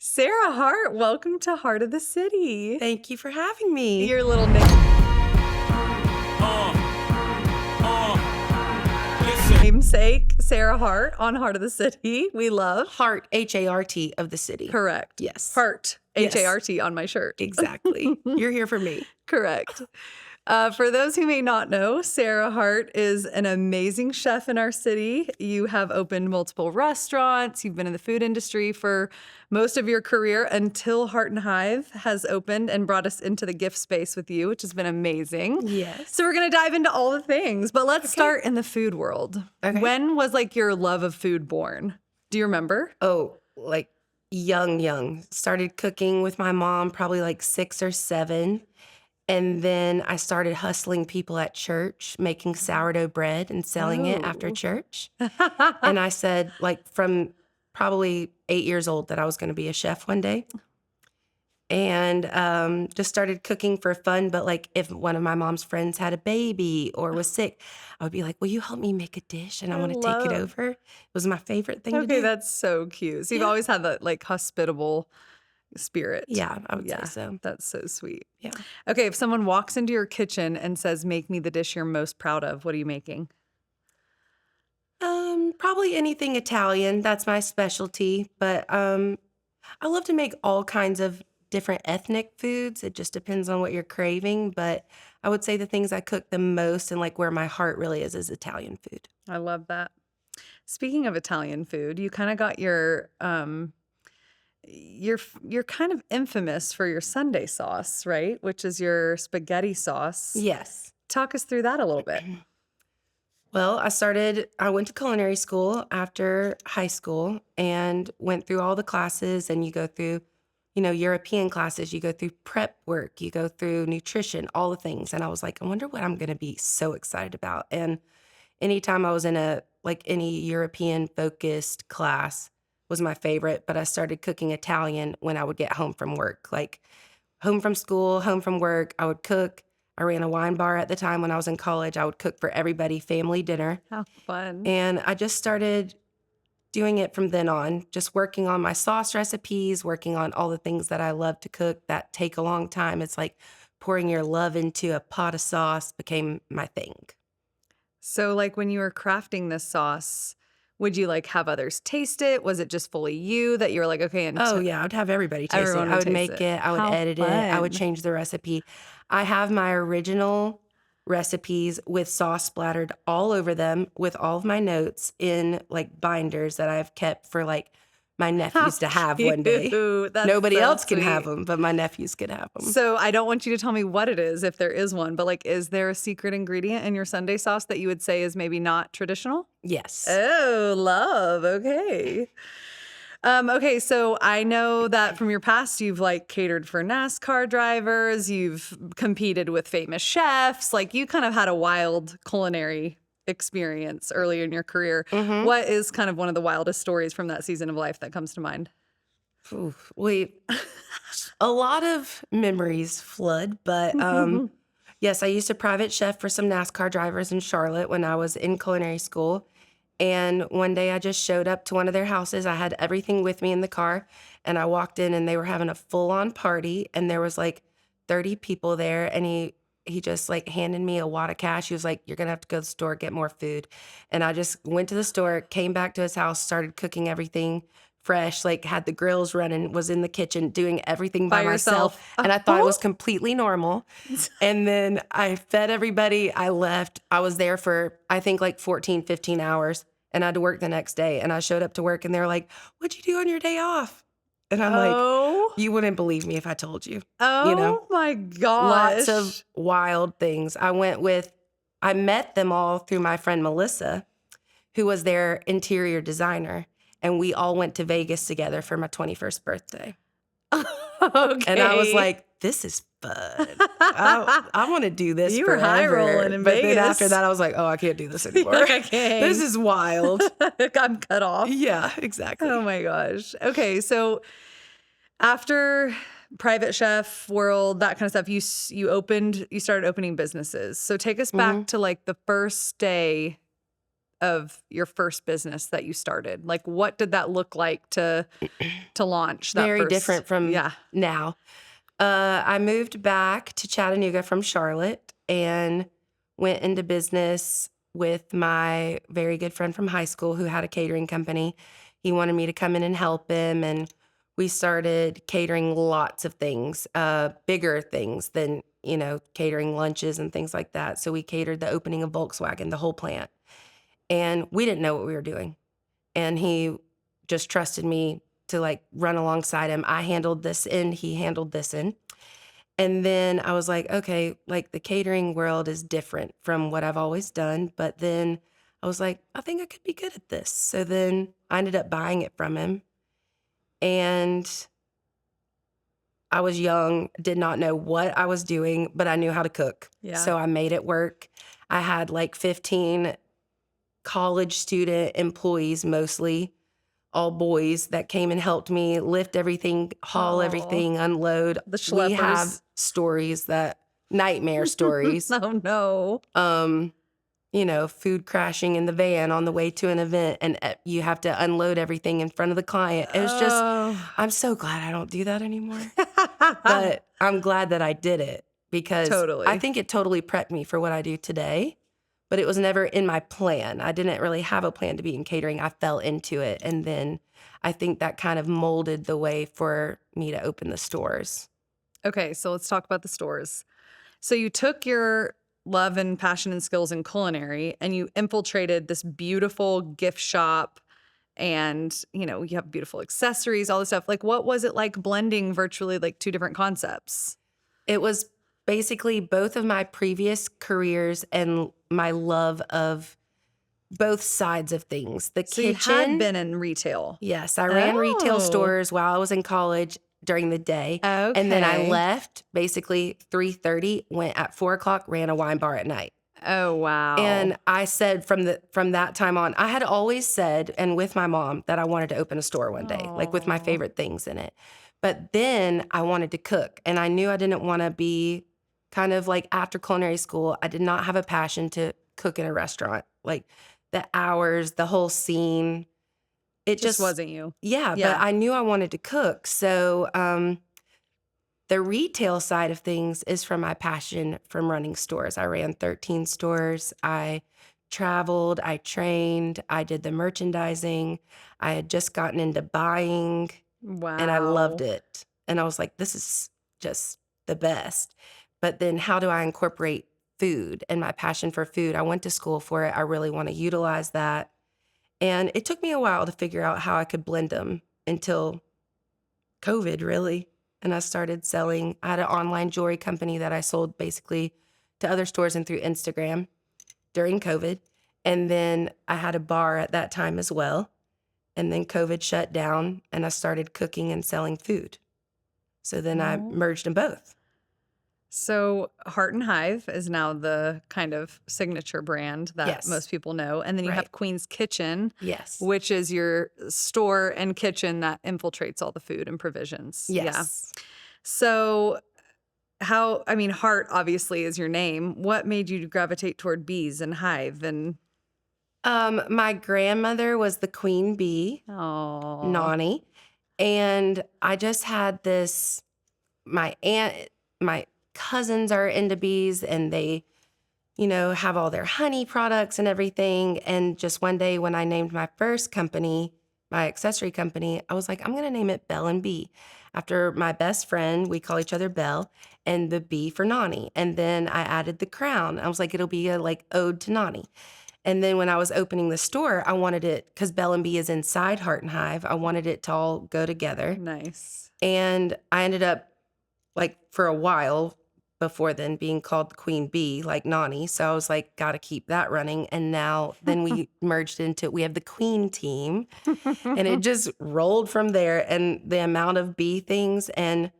Sarah Hart, welcome to Heart of the City. Thank you for having me. Your little namesake, Sarah Hart on Heart of the City. We love Hart, H-A-R-T of the city. Correct. Yes. Hart, Yes. H-A-R-T on my shirt. Exactly. You're here for me. Correct. For those who may not know, Sarah Hart is an amazing chef in our city. You have opened multiple restaurants. You've been in the food industry for most of your career until Hart Hive has opened and brought us into the gift space with you, which has been amazing. Yes. So we're going to dive into all the things, but let's start in the food world. Okay. When was like your love of food born? Do you remember? Oh, like young. Started cooking with my mom, probably like 6 or 7. And then I started hustling people at church, making sourdough bread and selling it after church. And I said, like, from probably 8 years old that I was going to be a chef one day. And just started cooking for fun. But, like, if one of my mom's friends had a baby or was sick, I would be like, will you help me make a dish? And I want to take it over. It was my favorite thing to do. Okay, that's so cute. So you've always had that, like, hospitable spirit. Yeah, I would say so. That's so sweet. Yeah. Okay, if someone walks into your kitchen and says, make me the dish you're most proud of, what are you making? Probably anything Italian. That's my specialty. But I love to make all kinds of different ethnic foods. It just depends on what you're craving. But I would say the things I cook the most and like where my heart really is Italian food. I love that. Speaking of Italian food, you kind of got you're kind of infamous for your Sunday sauce, right? Which is your spaghetti sauce. Yes. Talk us through that a little bit. Well, I went to culinary school after high school and went through all the classes, and you go through, European classes, you go through prep work, you go through nutrition, all the things. And I was like, I wonder what I'm going to be so excited about. And anytime I was in any European focused class was my favorite, but I started cooking Italian when I would get home from work, like home from school, home from work, I would cook. I ran a wine bar at the time when I was in college. I would cook for everybody, family dinner. How fun. And I just started doing it from then on, just working on my sauce recipes, working on all the things that I love to cook that take a long time. It's like pouring your love into a pot of sauce became my thing. So like when you were crafting this sauce, would you like have others taste it? Was it just fully you that you were like, okay? Oh yeah, I would have everybody taste Everyone it. would I would taste make it. it. I would How edit it. I would fun. change the recipe. I have my original recipes with sauce splattered all over them with all of my notes in like binders that I've kept for like my nephews to have one day. That's Nobody so else can have sweet. them, but my nephews can have them. So I don't want you to tell me what it is if there is one, but like, is there a secret ingredient in your Sunday sauce that you would say is maybe not traditional? Yes. Oh, love. Okay. Okay, so I know that from your past, you've like catered for NASCAR drivers, you've competed with famous chefs, like you kind of had a wild culinary experience earlier in your career. Mhm. What is kind of one of the wildest stories from that season of life that comes to mind? Oof. A lot of memories flood, but yes, I used to private chef for some NASCAR drivers in Charlotte when I was in culinary school. And one day I just showed up to one of their houses. I had everything with me in the car, and I walked in and they were having a full-on party, and there was like 30 people there, and he just like handed me a wad of cash. He was like, you're gonna have to go to the store, get more food. And I just went to the store, came back to his house, started cooking everything fresh, like had the grills running, was in the kitchen doing everything by myself. And I thought it was completely normal. And then I fed everybody. I left. I was there for, I think, like 14, 15 hours. And I had to work the next day. And I showed up to work and they were like, what'd you do on your day off? And I'm like, you wouldn't believe me if I told you. Oh my gosh. Lots of wild things. I met them all through my friend Melissa, who was their interior designer. And we all went to Vegas together for my 21st birthday. Okay. And I was like, this is fun. I want to do this You were forever. high rolling in but Vegas. then after that, I was like, oh, I can't do this anymore. Okay. This is wild. I'm cut off. Yeah, exactly. Oh my gosh. Okay, so after private chef world, that kind of stuff, you started opening businesses. So take us back to like the first day of your first business that you started? Like, what did that look like to launch that Very first? different from Yeah. now. I moved back to Chattanooga from Charlotte and went into business with my very good friend from high school who had a catering company. He wanted me to come in and help him, and we started catering lots of things, bigger things than, catering lunches and things like that. So we catered the opening of Volkswagen, the whole plant. And we didn't know what we were doing. And he just trusted me to like run alongside him. I handled this end, he handled this end. And then I was like, okay, like the catering world is different from what I've always done. But then I was like, I think I could be good at this. So then I ended up buying it from him. And I was young, did not know what I was doing, but I knew how to cook. Yeah. So I made it work. I had like 15 college student employees, mostly all boys, that came and helped me lift everything, haul Oh, everything, unload. the We have schleppers. stories nightmare stories. Oh, no. Food crashing in the van on the way to an event, and you have to unload everything in front of the client. It was just, Oh. I'm so glad I don't do that anymore. But I'm glad that I did it because I Totally. think it totally prepped me for what I do today. But it was never in my plan. I didn't really have a plan to be in catering. I fell into it. And then I think that kind of molded the way for me to open the stores. Okay, so let's talk about the stores. So you took your love and passion and skills in culinary and you infiltrated this beautiful gift shop, and, you have beautiful accessories, all this stuff. Like, what was it like blending virtually like two different concepts? It was basically both of my previous careers and my love of both sides of things. The So you had kitchen. been in retail. Yes, I ran retail Oh, stores while I was in college during the day. And then I okay. left basically 3:30, went at 4 o'clock, ran a wine bar at night. Oh, wow. And I said from that time on, I had always said, and with my mom, that I wanted to open a store one day, like with my Oh, favorite things in it. But then I wanted to cook, and I knew I didn't want to be kind of like after culinary school. I did not have a passion to cook in a restaurant, like the hours, the whole scene. It just just, wasn't you. yeah, but Yeah. I knew I wanted to cook. So the retail side of things is from my passion from running stores. I ran 13 stores. I traveled, I trained, I did the merchandising. I had just gotten into buying and I loved Wow. it. And I was like, this is just the best. But then how do I incorporate food and my passion for food? I went to school for it. I really want to utilize that. And it took me a while to figure out how I could blend them until COVID, really. And I started selling. I had an online jewelry company that I sold basically to other stores and through Instagram during COVID. And then I had a bar at that time as well. And then COVID shut down and I started cooking and selling food. So then I Oh. merged them both. So Hart and Hive is now the kind of signature brand that Yes. most people know. And then you Right. have Queen's Kitchen, Yes. which is your store and kitchen that infiltrates all the food and provisions. Yeah. Yes. So Hart obviously is your name. What made you gravitate toward bees and hive and My grandmother was the queen bee, oh, Nani. And I just had this, my cousins are into bees and they, have all their honey products and everything. And just one day when I named my first company, my accessory company, I was like, I'm going to name it Belle and Bee after my best friend. We call each other Belle, and the bee for Nani. And then I added the crown. I was like, it'll be a like ode to Nani. And then when I was opening the store, I wanted it, because Belle and Bee is inside Hart and Hive, I wanted it to all go together. nice. And I ended up, like, for a while before then, being called the Queen Bee, like Nani. So I was like, got to keep that running. And now, then we merged into, we have the Queen team, and it just rolled from there. And the amount of bee things and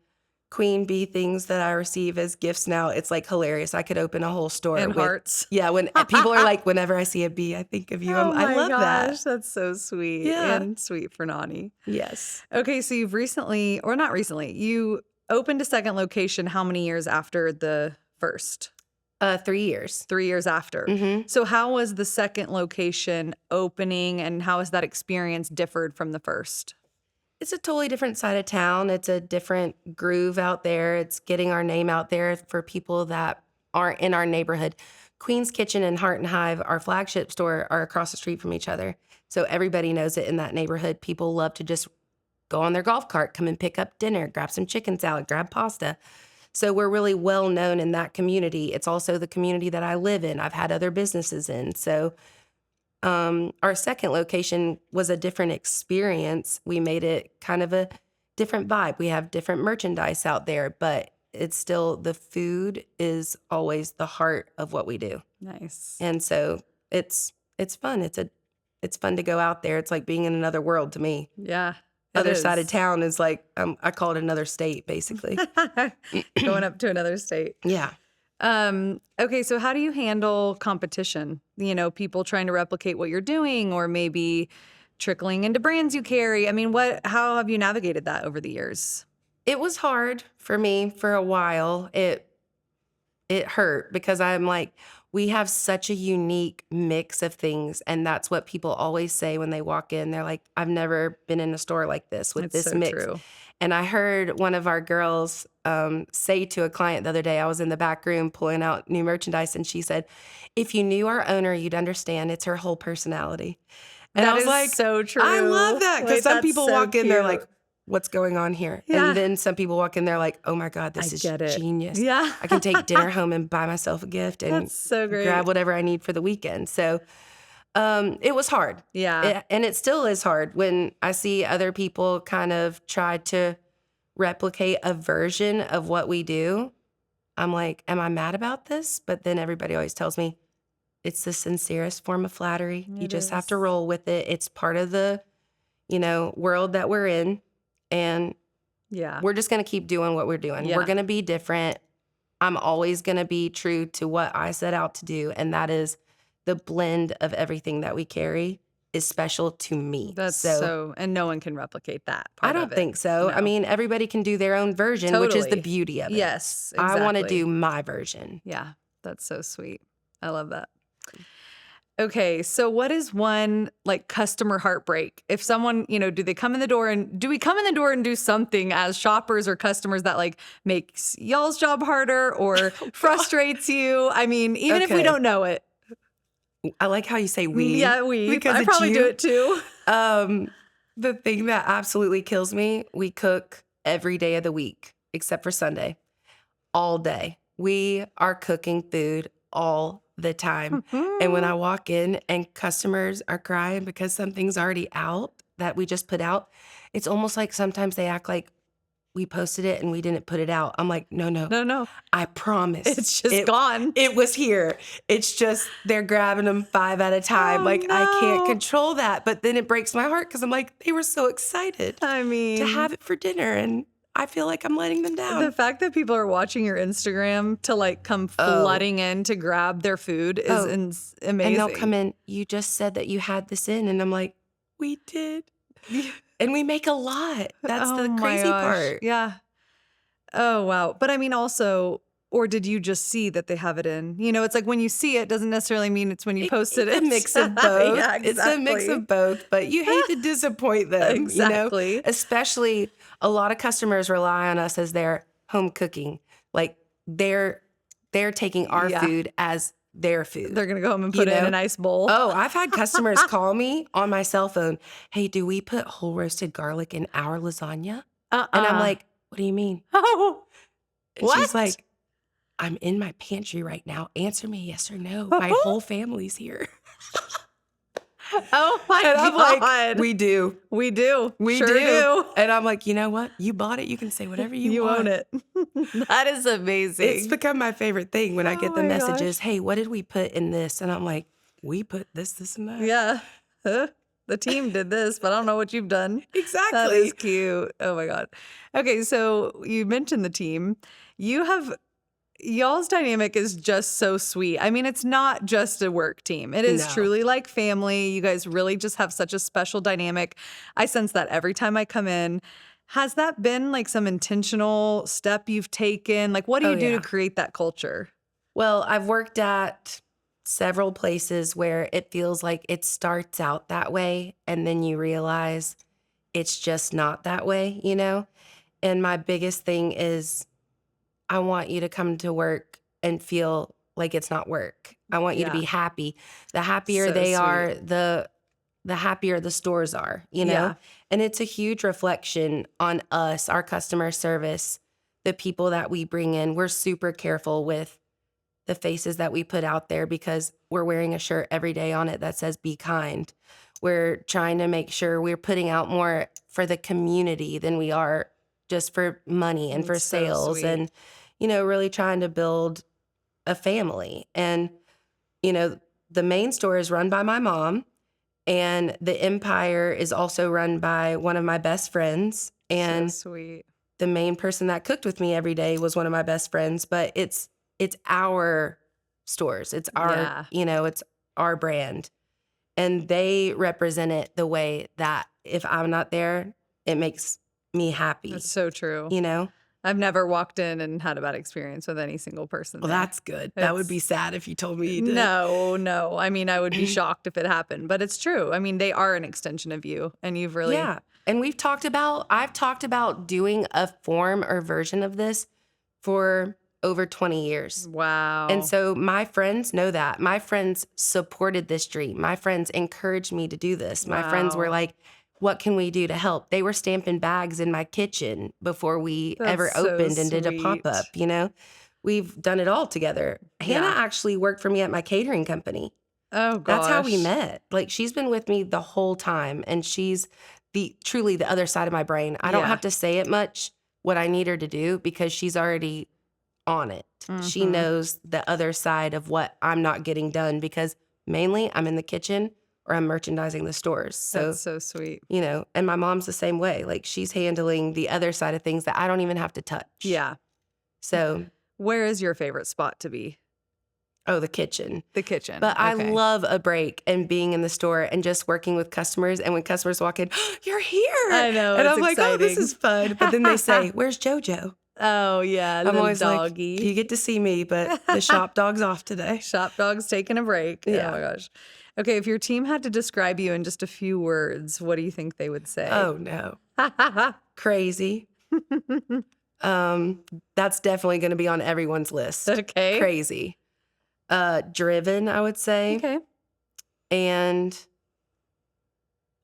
Queen Bee things that I receive as gifts now, it's like hilarious. I could open a whole store And with, hearts. yeah, when people are like, whenever I see a bee, I think of you. Oh I my love that. gosh, that's so sweet Yeah. and sweet for Nani. Yes. Okay, so you've recently, or not recently, you opened a second location how many years after the first? 3 years. 3 years after. Mhm. So how was the second location opening, and how has that experience differed from the first? It's a totally different side of town. It's a different groove out there. It's getting our name out there for people that aren't in our neighborhood. Queen's Kitchen and Hart Hive, our flagship store, are across the street from each other. So everybody knows it in that neighborhood. People love to just go on their golf cart, come and pick up dinner, grab some chicken salad, grab pasta. So we're really well known in that community. It's also the community that I live in. I've had other businesses in. So our second location was a different experience. We made it kind of a different vibe. We have different merchandise out there, but it's still the food is always the heart of what we do. Nice. And so it's fun. It's fun to go out there. It's like being in another world to me. Yeah. Other side of town is like I call it another state, basically. Going up to another state. Yeah. Okay, so how do you handle competition? You know, people trying to replicate what you're doing, or maybe trickling into brands you carry. I mean, how have you navigated that over the years? It was hard for me for a while. It hurt because I'm like, we have such a unique mix of things. And that's what people always say when they walk in. They're like, I've never been in a store like this with It's this so mix. true. And I heard one of our girls say to a client the other day, I was in the back room pulling out new merchandise, and she said, if you knew our owner, you'd understand it's her whole personality. And That I was is like, so true. I love that. Because Wait, some that's people so walk in, they're cute. like, what's going on here? Yeah. And then some people walk in, they're like, oh my God, this I is get it. genius. Yeah. I can take dinner home and buy myself a gift and That's so great. grab whatever I need for the weekend. So it was hard. Yeah. And it still is hard when I see other people kind of try to replicate a version of what we do. I'm like, am I mad about this? But then everybody always tells me it's the sincerest form of flattery. You It just have to is. roll with it. It's part of the, world that we're in. And Yeah. we're just going to keep doing what we're doing. Yeah. We're going to be different. I'm always going to be true to what I set out to do. And that is the blend of everything that we carry is special to me. That's so, and no one can replicate that I part don't of it. think so. I No. mean, everybody can do their own version, which is the Totally. beauty of it. Yes, I want to exactly. do my version. Yeah, that's so sweet. I love that. Okay, so what is one like customer heartbreak? If someone, do we come in the door and do something as shoppers or customers that like makes y'all's job harder or frustrates you? I mean, even if we Okay. don't know it. I like how you say we. Yeah, we. Because I it's probably do you. it too. The thing that absolutely kills me, we cook every day of the week except for Sunday, all day. We are cooking food all the time. And when I walk in and customers are crying because something's already out that we just put out, it's almost like sometimes they act like we posted it and we didn't put it out. I'm like, no, No. I promise. It's just gone. It was here. It's just they're grabbing them 5 at a time. Oh, like I can't no. control that. But then it breaks my heart because I'm like, they were so excited I mean, to have it for dinner, and I feel like I'm letting them down. the fact that people are watching your Instagram to like come flooding in to grab their food is Oh. amazing. And they'll come in, you just said that you had this in, and I'm like, we did. And we make a lot. That's Oh the my crazy gosh. part. Yeah. Oh, wow. But I mean, also, or did you just see that they have it in? It's like when you see it doesn't necessarily mean it's when you posted It's it. a mix of both. Yeah, It's a mix exactly. of both, but you hate to disappoint them. Exactly. Especially a lot of customers rely on us as their home cooking. Like they're taking our Yeah. food as their food. They're going to go home and put it in a nice bowl. Oh, I've had customers call me on my cell phone. Hey, do we put whole roasted garlic in our lasagna? And I'm like, what do you mean? oh, And she's What? like, I'm in my pantry right now. Answer me yes or no. My whole family's here. oh my And I'm God. like, we do. We do. We Sure do. And I'm like, you know what? You bought it. You can say whatever you You want. own it. That is amazing. It's become my favorite thing when I get Oh the my messages. gosh. Hey, what did we put in this? And I'm like, we put this, and that. Yeah. Huh? The team did this, but I don't know what you've done. That Exactly. is cute. Oh my God. Okay, so you mentioned the team. Y'all's dynamic is just so sweet. I mean, it's not just a work team. It is No. truly like family. You guys really just have such a special dynamic. I sense that every time I come in. Has that been like some intentional step you've taken? Like, what do Oh, you do yeah. to create that culture? Well, I've worked at several places where it feels like it starts out that way and then you realize it's just not that way, you know? And my biggest thing is I want you to come to work and feel like it's not work. I want you to be Yeah. happy. The happier So they sweet. are, the happier the stores are, you know? Yeah. And it's a huge reflection on us, our customer service, the people that we bring in. We're super careful with the faces that we put out there because we're wearing a shirt every day on it that says be kind. We're trying to make sure we're putting out more for the community than we are just for money and for It's so sales sweet. and, really trying to build a family. And, the main store is run by my mom and the Empire is also run by one of my best friends. So And sweet. the main person that cooked with me every day was one of my best friends, but it's our stores. It's our, Yeah. it's our brand. And they represent it the way that if I'm not there, it makes me That's happy, so true. you know? I've never walked in and had a bad experience with any single person Well, there. that's good. That would be It's sad if you told me you did. no, no. I mean, I would be shocked if it happened, but it's true. I mean, they are an extension of you, and you've really Yeah. And I've talked about doing a form or version of this for over 20 years. And wow. so my friends know that. My friends supported this dream. My friends encouraged me to do this. My friends were Wow. like, what can we do to help? They were stamping bags in my kitchen before we That's ever so opened and did a pop sweet. up, We've done it all together. Hannah Yeah. actually worked for me at my catering company. Oh That's how we gosh. met. Like she's been with me the whole time and she's truly the other side of my brain. I don't Yeah. have to say it much what I need her to do because she's already on it. She Mhm. knows the other side of what I'm not getting done because mainly I'm in the kitchen or I'm merchandising the stores. That's So, so sweet. and my mom's the same way. Like she's handling the other side of things that I don't even have to touch. Yeah. So, Where is your favorite spot to be? oh, the kitchen. The kitchen. But I Okay. love a break and being in the store and just working with customers. And when customers walk in, you're I here. know, And it's I'm like, oh, this exciting. is fun. But then they say, where's JoJo? Oh, yeah, I'm little always like, you doggy. get to see me, but the shop dog's off today. Shop dog's taking a break. Oh Yeah. my gosh. Okay, if your team had to describe you in just a few words, what do you think they would say? Oh, no. Crazy. That's definitely going to be on everyone's list. Okay. Crazy. Driven, I would say, Okay. and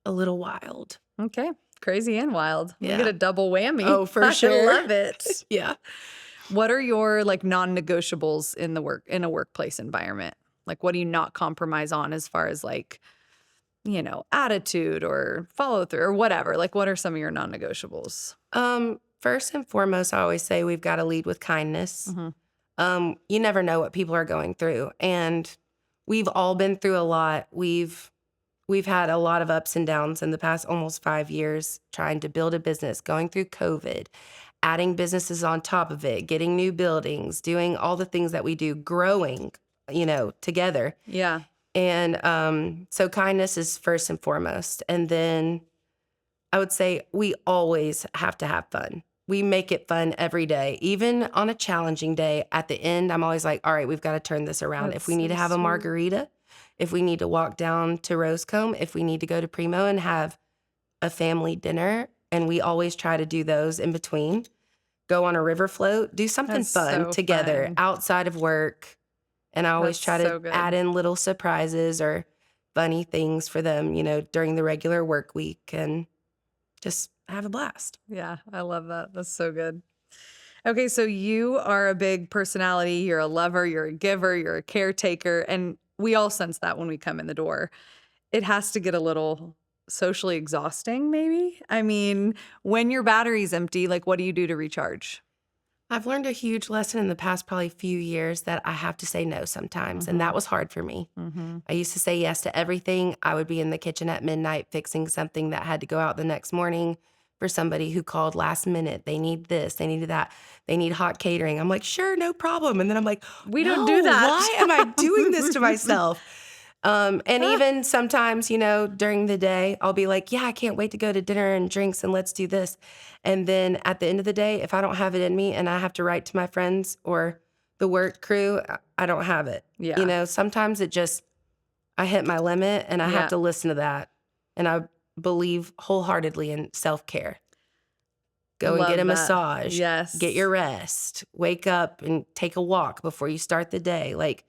a little wild. Okay. Crazy and wild. We get Yeah. a double whammy. Oh, for I sure. love it. Yeah. What are your like non-negotiables in a workplace environment? Like what do you not compromise on as far as like, attitude or follow through or whatever? Like what are some of your non-negotiables? First and foremost, I always say we've got to lead with kindness. Mhm. You never know what people are going through, and we've all been through a lot. We've had a lot of ups and downs in the past almost 5 years trying to build a business, going through COVID, adding businesses on top of it, getting new buildings, doing all the things that we do, growing, together. Yeah. And so kindness is first and foremost. And then I would say we always have to have fun. We make it fun every day. Even on a challenging day, at the end, I'm always like, all right, we've got to turn this around. That's If we need so to have a sweet. margarita, if we need to walk down to Rosecomb, if we need to go to Primo and have a family dinner, and we always try to do those in between, go on a river float, do something That's fun so together fun. outside of work. And I always That's try so to add good. in little surprises or funny things for them, during the regular work week and just have a blast. Yeah, I love that. That's so good. Okay, so you are a big personality. You're a lover, you're a giver, you're a caretaker, and we all sense that when we come in the door. It has to get a little socially exhausting, maybe? I mean, when your battery's empty, like what do you do to recharge? I've learned a huge lesson in the past probably few years that I have to say no sometimes, and that Mhm. was hard for me. Mhm. I used to say yes to everything. I would be in the kitchen at midnight fixing something that had to go out the next morning for somebody who called last minute. They need this, they needed that, they need hot catering. I'm like, sure, no problem. And then I'm like, We don't do no, that. why am I doing this to myself? And even sometimes, during the day, I'll be like, yeah, I can't wait to go to dinner and drinks and let's do this. And then at the end of the day, if I don't have it in me and I have to write to my friends or the work crew, I don't have it. You Yeah. know, sometimes I hit my limit and I have Yeah. to listen to that. And I believe wholeheartedly in self-care. Go and get a Love that. massage, get Yes. your rest, wake up and take a walk before you start the day. Like,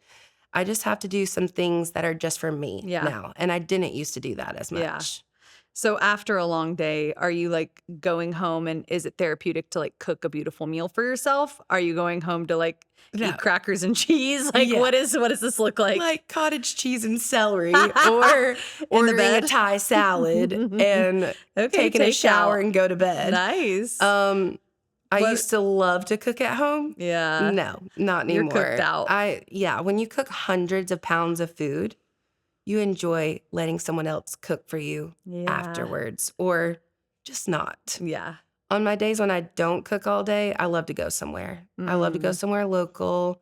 I just have to do some things that are just for me Yeah. now. And I didn't used to do that as Yeah. much. So after a long day, are you like going home and is it therapeutic to like cook a beautiful meal for yourself? Are you going home to like No. eat crackers and cheese? Like Yeah. what does this look like? Like cottage cheese and celery or In the ordering a bed? Thai salad and Okay, taking a shower takeout. and go to bed. Nice. I What used to love to cook at home. Yeah. No, not You're cooked anymore. out. When you cook hundreds of pounds of food, you enjoy letting someone else cook for you Yeah. afterwards or just not. Yeah. On my days when I don't cook all day, I love to go somewhere. I love to go Mm. somewhere local,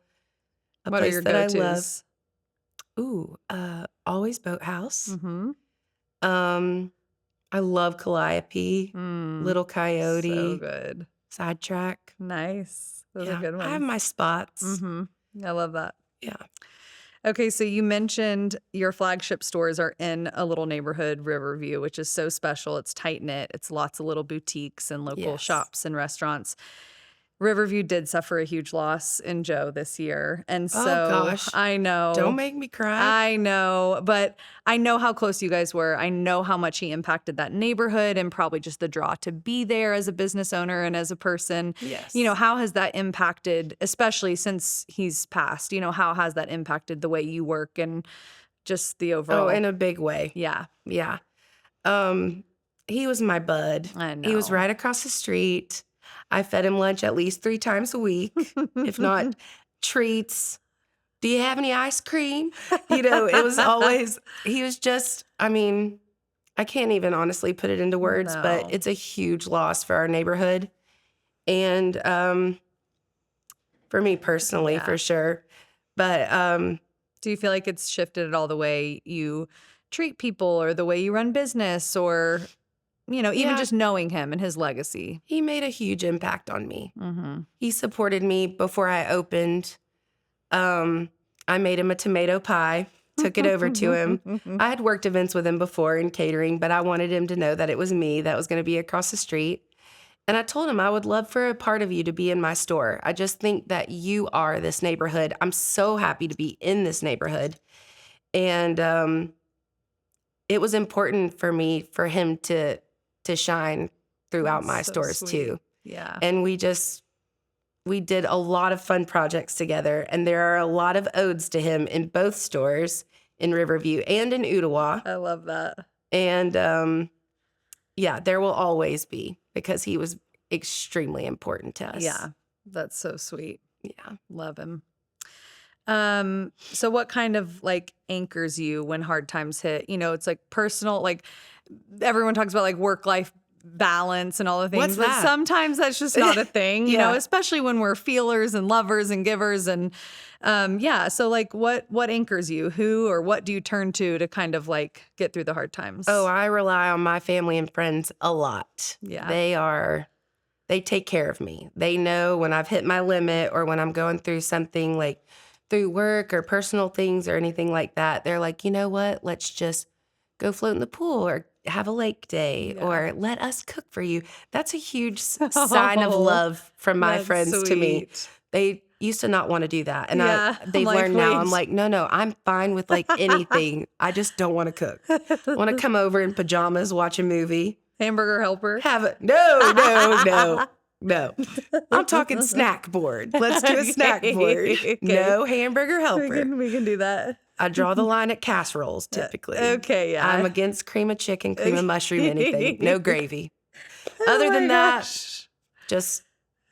a What are place your that I love. go-tos? Ooh, always Boathouse. Mm-hmm. Um, I love Calliope, Mm. Little So Coyote, good. Sidetrack. Nice. Those are Yeah, good I have ones. my spots. Mm-hmm. I love that. Yeah. Okay, so you mentioned your flagship stores are in a little neighborhood, Riverview, which is so special. It's tight knit. It's lots of little boutiques and local Yes. shops and restaurants. Riverview did suffer a huge loss in Joe this year. And Oh, so gosh. I Don't know, make me cry. I know, but I know how close you guys were. I know how much he impacted that neighborhood and probably just the draw to be there as a business owner and as a person. Yes. You know, how has that impacted, especially since he's passed? You know, how has that impacted the way you work and just the Oh, overall? in a big way. Yeah, Yeah. He was my bud. I He was know. right across the street. I fed him lunch at least 3 times a week, if not treats. Do you have any ice cream? You know, it was always, he was just, I mean, I can't even honestly put it into words, but No. it's a huge loss for our neighborhood. And for me personally, Yeah. for sure. But Do you feel like it's shifted at all the way you treat people or the way you run business or, you know, even yeah, just knowing him and his legacy? he made a huge impact on me. Mm-hmm. He supported me before I opened. I made him a tomato pie, took it over to him. I had worked events with him before in catering, but I wanted him to know that it was me that was going to be across the street. And I told him I would love for a part of you to be in my store. I just think that you are this neighborhood. I'm so happy to be in this neighborhood. And it was important for me for him to shine throughout my That's so stores sweet. too. Yeah. And we did a lot of fun projects together, and there are a lot of odes to him in both stores, in Riverview and in Ottawa. I love that. And yeah, there will always be because he was extremely important to us. Yeah. That's so sweet. Yeah. Love him. So what kind of like anchors you when hard times hit? You know, it's like personal, like everyone talks about like work-life balance and all the things, What's but that? sometimes that's just not a thing, you know, Yeah. especially when we're feelers and lovers and givers and yeah. So like what anchors you? Who or what do you turn to kind of like get through the hard times? Oh, I rely on my family and friends a lot. Yeah. They take care of me. They know when I've hit my limit or when I'm going through something like through work or personal things or anything like that. They're like, you know what? Let's just go float in the pool or have a lake day Yeah. or let us cook for you. That's a huge sign of Oh, love from my that's friends to me. sweet. They used to not want to do that. And Yeah, they've I'm like, learned now. I'm wait. like, no, I'm fine with like anything. I just don't want to cook. I want to come over in pajamas, watch a movie. Hamburger helper. No. I'm talking snack board. Let's do a snack board. Okay. No hamburger helper. We can do that. I draw the line at casseroles typically. Okay, yeah. I'm against cream of chicken, cream of mushroom, anything. No gravy. Oh Other than my that, gosh. just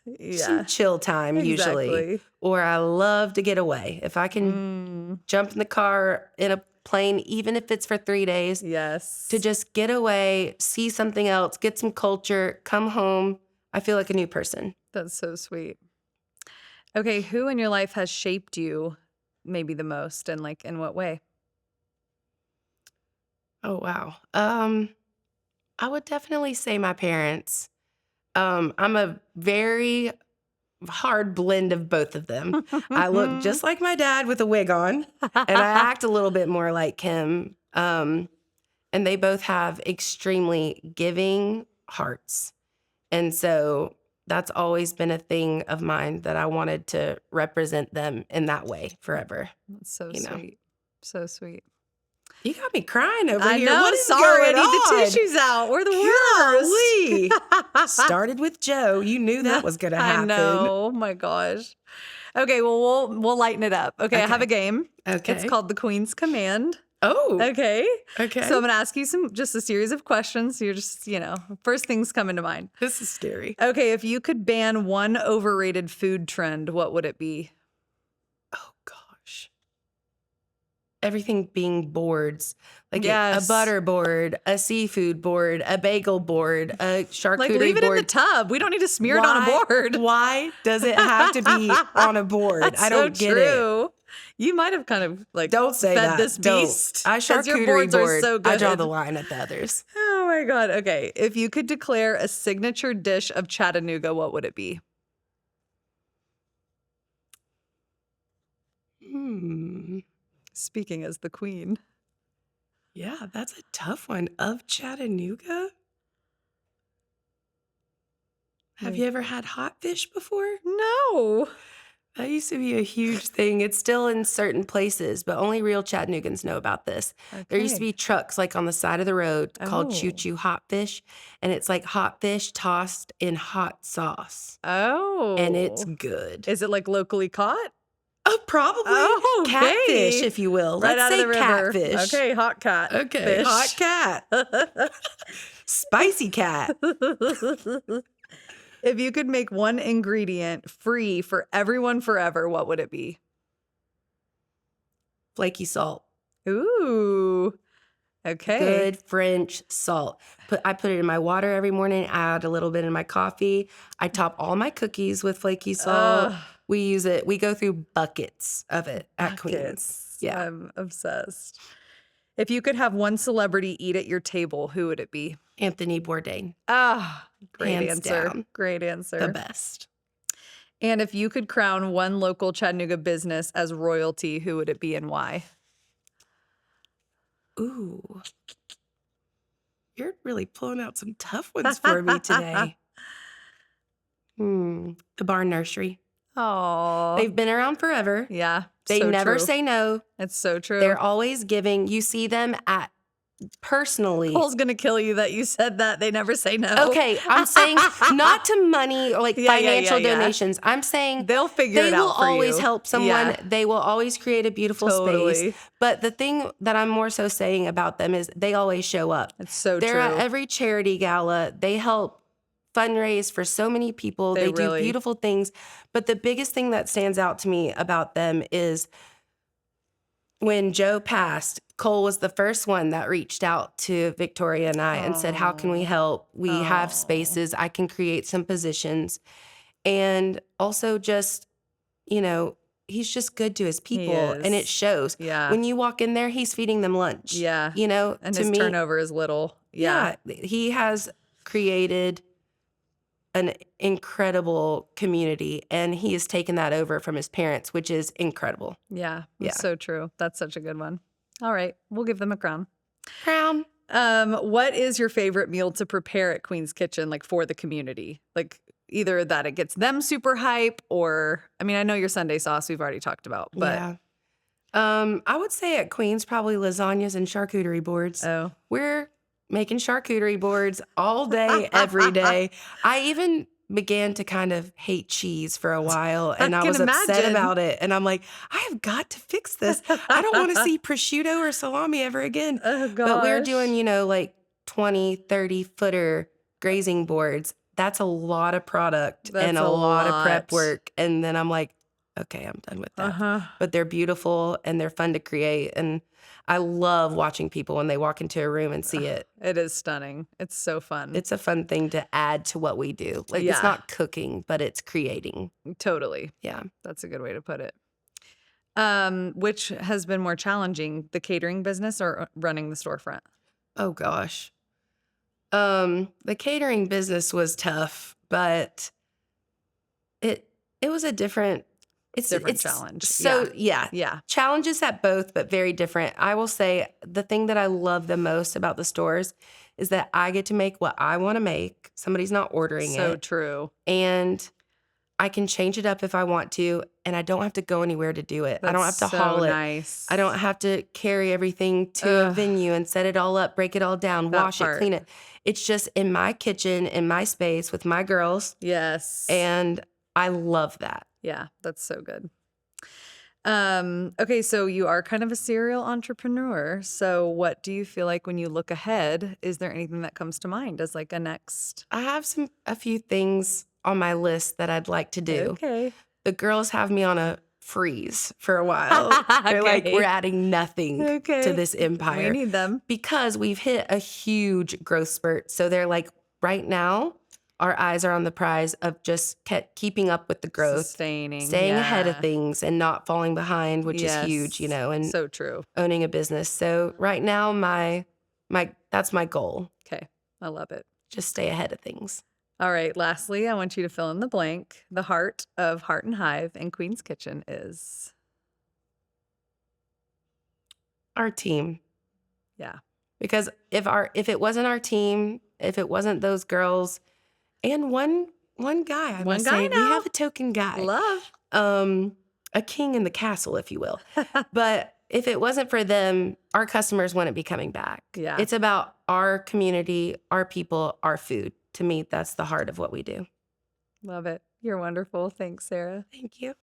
Yeah. some chill time usually. Exactly. Or I love to get away. If I can jump in the car, in a plane, even if it's for 3 days, Yes. to just get away, see something else, get some culture, come home, I feel like a new person. That's so sweet. Okay, who in your life has shaped you maybe the most and like in what way? Oh, wow. I would definitely say my parents. I'm a very hard blend of both of them. I look just like my dad with a wig on, and I act a little bit more like him. And they both have extremely giving hearts. And so that's always been a thing of mine that I wanted to represent them in that way forever. That's so You know. sweet. So sweet. You got me crying over I here. know. What is Sorry, I going need the on? tissues out. We're the worst. Golly. Started with Joe. You knew that was going to happen. I know. Oh my gosh. Okay, well we'll lighten it up. Okay, I have a game. Okay. It's called the Queen's Command. Oh. Okay. Okay. So I'm going to ask you just a series of questions. So you're just, first things coming to mind. This is scary. Okay, if you could ban one overrated food trend, what would it be? Oh, gosh. Everything being boards. Like Yes. a butter board, a seafood board, a bagel board, a charcuterie Like leave it board. in the tub. We don't need to smear it on a board. Why does it have to be on a board? That's I don't so get true. it. You might have kind of like Don't say fed that. this beast. I 'cause your charcuterie boards are board. so good. I draw the line at the others. Oh my God. Okay. If you could declare a signature dish of Chattanooga, what would it be? Speaking as the queen. Yeah, that's a tough one. Of Chattanooga? Have you ever had hot fish before? No. That used to be a huge thing. It's still in certain places, but only real Chattanoogans know about this. There used to Okay. be trucks like on the side of the road called Choo Oh. Choo Hot Fish, and it's like hot fish tossed in hot sauce, Oh. and it's good. Is it like locally caught? Oh, probably. Oh, okay. Catfish, if you will. Right Let's out of say the river. catfish. Okay, hot cat. Okay, fish. hot cat. Spicy cat. If you could make one ingredient free for everyone forever, what would it be? Flaky salt. Ooh. Okay. Good French salt. I put it in my water every morning. I add a little bit in my coffee. I top all my cookies with flaky salt. Ugh. We use it. We go through buckets of it at Queen's. Buckets. Yeah. I'm obsessed. If you could have one celebrity eat at your table, who would it be? Anthony Bourdain. Ah, great Hands answer. down. Great answer. The best. And if you could crown one local Chattanooga business as royalty, who would it be and why? Ooh. You're really pulling out some tough ones for me today. The Barn Nursery. Oh, They've been around forever. yeah. They so never true. say no. It's so true. They're always giving. You see them at personally. Cole's gonna kill you that you said that. They never say no. Okay, I'm saying not to money or like Yeah, financial yeah. donations. I'm saying They'll figure they it will out for always you. help someone. Yeah. They will always create a beautiful Totally. space. But the thing that I'm more so saying about them is they always show up. It's so They're true. at every charity gala. They help fundraise for so many people. They They do really- beautiful things. But the biggest thing that stands out to me about them is when Joe passed, Cole was the first one that reached out to Victoria and I and said, how can we help? We have spaces. I can create some positions. And also just, he's just good to his people and it is. shows. Yeah. When you walk in there, he's feeding them lunch. Yeah. And to his me, turnover is little. Yeah. he has created an incredible community and he has taken that over from his parents, which is incredible. Yeah. Yeah. It's so true. That's such a good one. All right. We'll give them a crown. Crown. What is your favorite meal to prepare at Queen's Kitchen, like for the community? Like either that it gets them super hype or, I know your Sunday sauce we've already talked about, but Yeah. I would say at Queen's, probably lasagnas and charcuterie boards. oh, We're making charcuterie boards all day, every day. I even began to kind of hate cheese for a while and I can was upset imagine. about it. And I'm like, I have got to fix this. I don't want to see prosciutto or salami ever again. oh gosh. But we're doing, like 20, 30 footer grazing boards. That's a lot of product That's and a a lot of prep lot. work. And then I'm like, okay, I'm done with that. Uh-huh. But they're beautiful and they're fun to create. And I love watching people when they walk into a room and see it. It is stunning. It's so fun. It's a fun thing to add to what we do. Like Yeah. it's not cooking, but it's creating. Totally. Yeah. That's a good way to put it. Which has been more challenging, the catering business or running the storefront? Oh gosh. The catering business was tough, but It was a different Different it's challenge. Yeah. so yeah, Yeah. challenges at both, but very different. I will say the thing that I love the most about the stores is that I get to make what I wanna make. Somebody's not ordering So it, true. and I can change it up if I want to, and I don't have to go anywhere to do it. I That's don't have to so haul it. I don't nice. have to carry everything to a Ugh, venue and set it all up, break it all down, that wash it, part. clean it. It's just in my kitchen, in my space with my girls, Yes. and I love that. Yeah, that's so good. Okay, so you are kind of a serial entrepreneur. So what do you feel like when you look ahead? Is there anything that comes to mind as like a next? I have a few things on my list that I'd like to do. Okay. The girls have me on a freeze for a while. They're like, we're Okay. adding nothing to Okay. this We empire need them. because we've hit a huge growth spurt. So they're like, right now, our eyes are on the prize of just keeping up with the growth, Sustaining. staying ahead of Yeah. things and not falling behind, which is huge, Yes. and So true. owning a business. So right now, my that's my goal. Okay. I love it. Just stay ahead of things. All right. Lastly, I want you to fill in the blank. The heart of Hart and Hive and Queen's Kitchen is. Our team. Yeah. Because if it wasn't our team, if it wasn't those girls and one guy, I One must guy say, we now. have a token guy. Love. A king in the castle, if you will. But if it wasn't for them, our customers wouldn't be coming back. Yeah. It's about our community, our people, our food. To me, that's the heart of what we do. Love it. You're wonderful. Thanks, Sarah. Thank you.